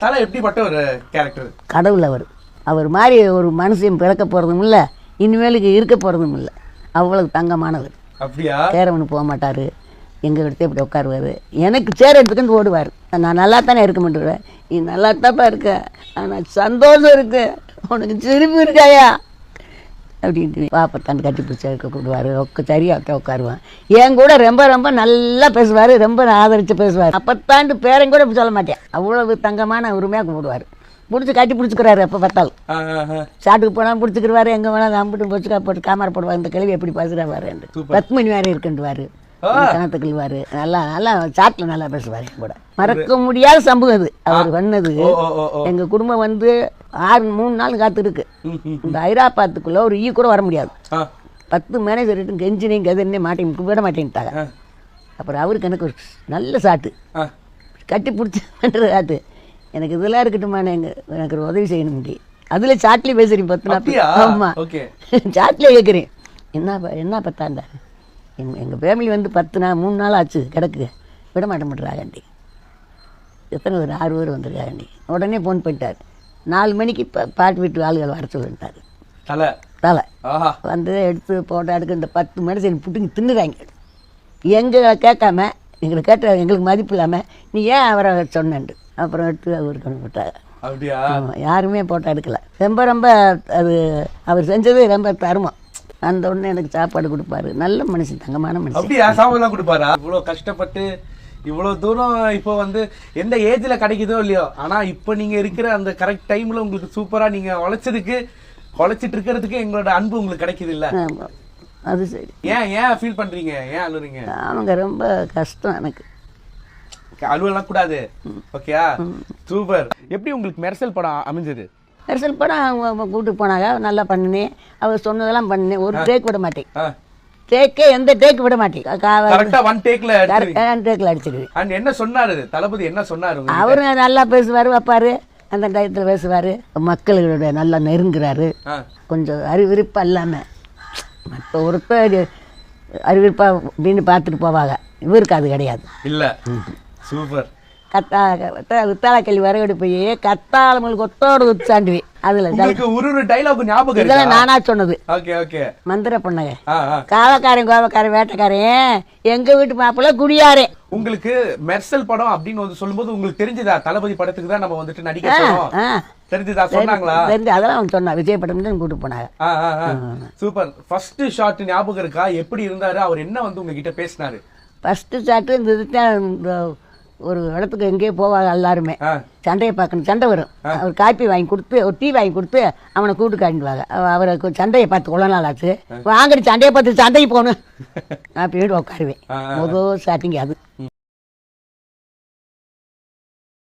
தலை எப்படிப்பட்ட ஒரு கேரக்டர்? கடவுள் அவர் மாதிரி ஒரு மனுஷன் பிறக்க போகிறதும் இல்லை, இனிமேலுக்கு இருக்க போகிறதும் இல்லை. அவ்வளவு தங்கமானவர். அப்படியா? சேரவனு போக மாட்டார், எங்கள் இடத்த இப்படி உட்காருவார். எனக்கு சேர எடுத்துக்கிட்டு ஓடுவார். நான் நல்லா தானே இருக்க மாட்டேன், நீ நல்லா தான்ப்பா இருக்க, ஆனால் சந்தோஷம் இருக்கு, உனக்கு சிரிப்பு இருக்காயா அப்படின்ட்டு பாப்பத்தாண்டு கட்டி பிடிச்சா இருக்க கூடுவார். சரியாக உட்காருவான். என் கூட ரொம்ப ரொம்ப நல்லா பேசுவார், ரொம்ப ஆதரித்து பேசுவார். அப்பத்தாண்டு பேரையும் கூட சொல்ல மாட்டேன், அவ்வளவு தங்கமான உரிமையாக கூப்பிடுவார். பிடிச்சி கட்டி பிடிச்சிக்கிறாரு. எப்போ பார்த்தாலும் சாட்டுக்கு போனால் பிடிச்சிக்கிறாரு, எங்கே வேணாலும் அம்பிட்டு பிடிச்சிக்கா போட்டு காமார போடுவார். இந்த கிழவி எப்படி பேசுகிறாரு, பத்மினி வேறு இருக்குன்ட்டுவார், கணத்துக்குள்வார். நல்லா நல்லா சாட்டில் நல்லா பேசுவார். என் கூட மறக்க முடியாத சம்பவம் அது அவர் பண்ணது. எங்கள் குடும்பம் வந்து 3 நாள் காத்து இருக்கு. இந்த ஹைதராபாத்துக்குள்ளே ஒரு கூட வர முடியாது. 10 மேனேஜர் கெஞ்சினையும் கதனே மாட்டேன் விட மாட்டேன்ட்டாங்க. அப்புறம் அவருக்கு எனக்கு ஒரு நல்ல சாட்டு, கட்டி பிடிச்சி பண்ணுற சாட்டு. எனக்கு இதெல்லாம் இருக்கட்டுமாண்ணே, எனக்கு ஒரு உதவி செய்யணும் முடியும். அதில் சாட்லேயே பேசுகிறேன் 10 நாள். ஆமாம், சாட்லேயே கேட்குறேன். என்ன பத்தாண்டா, எங்கள் ஃபேமிலி வந்து 3 நாள் ஆச்சு கிடக்கு, விட மாட்டேன்றாண்டி. எத்தனை பேர் 6 பேர் வந்திருக்காண்டி. உடனே ஃபோன் பண்ணிட்டார். 4 மணிக்கு பாட்டு வீட்டு ஆளுகள் வர சொல்லிட்டார். தலை வந்து எடுத்து போட்டோ எடுக்க இந்த 10 மணி சரி புட்டுங்க தின்னுறாங்க. எங்களை கேட்காம எங்களை கேட்ட எங்களுக்கு மதிப்பு இல்லாமல் நீ ஏன் அவரை சொன்னேன்ட்டு அப்புறம் எடுத்து அவருக்கு அனுப்பிட்டாங்க. யாருமே போட்டோ எடுக்கல. ரொம்ப ரொம்ப அது அவர் செஞ்சது ரொம்ப தருமம். அந்த உடனே எனக்கு சாப்பாடு கொடுப்பாரு. நல்ல மனுஷன், தங்கமான மனுஷன். அப்படியா? சாப்பாடுலாம் கொடுப்பாரா? இவ்வளோ கஷ்டப்பட்டு இவ்வளோ தூரம் இப்போ வந்து எந்த ஏஜில் கிடைக்குதோ இல்லையோ, ஆனால் இப்போ நீங்கள் இருக்கிற அந்த கரெக்ட் டைமில் உங்களுக்கு சூப்பராக நீங்கள் உழைச்சிட்டு இருக்கிறதுக்கு எங்களோட அன்பு உங்களுக்கு கிடைக்குது இல்லை? அது சரி. ஏன் ஃபீல் பண்ணுறீங்க, ஏன் அழுறீங்க? அவங்க ரொம்ப கஷ்டம். எனக்கு அழுவலாம் கூடாது. ஓகேயா, சூப்பர். எப்படி உங்களுக்கு மெர்சல் படம் அமைஞ்சது? மெர்சல் படம் அவங்க கூப்பிட்டு போனாங்க, நல்லா பண்ணினேன். அவர் சொன்னதெல்லாம் பண்ணினேன். ஒரு டேக் விட மாட்டேன், டேக்கே எந்த டேக் விட மாட்டேன். ஒன் டேக்ல அடிச்சிருவேன். என்ன சொன்னாரு தளபதி, என்ன சொன்னாரு? அவரு நல்லா பேசுவார், வைப்பாரு, அந்த டயத்தில் பேசுவார். மக்களோட நல்லா நெருங்குறாரு. கொஞ்சம் அறிவிருப்பா இல்லாமல் மற்ற ஒருத்தர் அறிவிருப்பா அப்படின்னு பார்த்துட்டு போவாங்க, இவருக்கு அது கிடையாது. இல்லை, சூப்பர். வித்தாள கேள்வி வரவேடு போய் கத்தாளங்களுக்கு ஒத்தோடு உச்சாண்டுவேன். அதுல ஒரு டைலாக் ஞாபகம் இதெல்லாம் நானா சொன்னது. மந்திர பொண்ணக காவக்காரன் கோவக்காரன் வேட்டைக்காரன் எங்க வீட்டு மாப்பிள்ள குடியாரே. உங்களுக்கு மெர்சல் படம் அப்படின்னு சொல்லும்போது உங்களுக்கு தெரிஞ்சதா தளபதி படத்துக்கு தான் நம்ம வந்துட்டு நடிக்க தெரிஞ்சதா சொன்னாங்களா? தெரிஞ்சு அதெல்லாம் அவங்க சொன்னா. விஜய் படம் தான் கூட்டு போனாங்க. சூப்பர். ஃபர்ஸ்ட் ஷாட் ஞாபகம் இருக்கா? எப்படி இருந்தாரு அவர், என்ன வந்து உங்ககிட்ட பேசினாரு? ஃபர்ஸ்ட் ஷாட்டு இந்த ஒரு இடத்துக்கு எங்கேயோ போவாங்க எல்லாருமே, சண்டையை பார்க்கணும். சண்டை வரும், அவர் காப்பி வாங்கி கொடுத்து ஒரு டீ வாங்கி கொடுத்து அவனை கூட்டு காட்டிடுவாங்க. அவரை சண்டையை பார்த்து கொள்ள நாள் ஆச்சு, வாங்கடி சண்டையை பார்த்து சண்டைக்கு போகணும். நான் போயிட்டு உட்காருவேன். முதல் ஸ்டார்டிங் அது.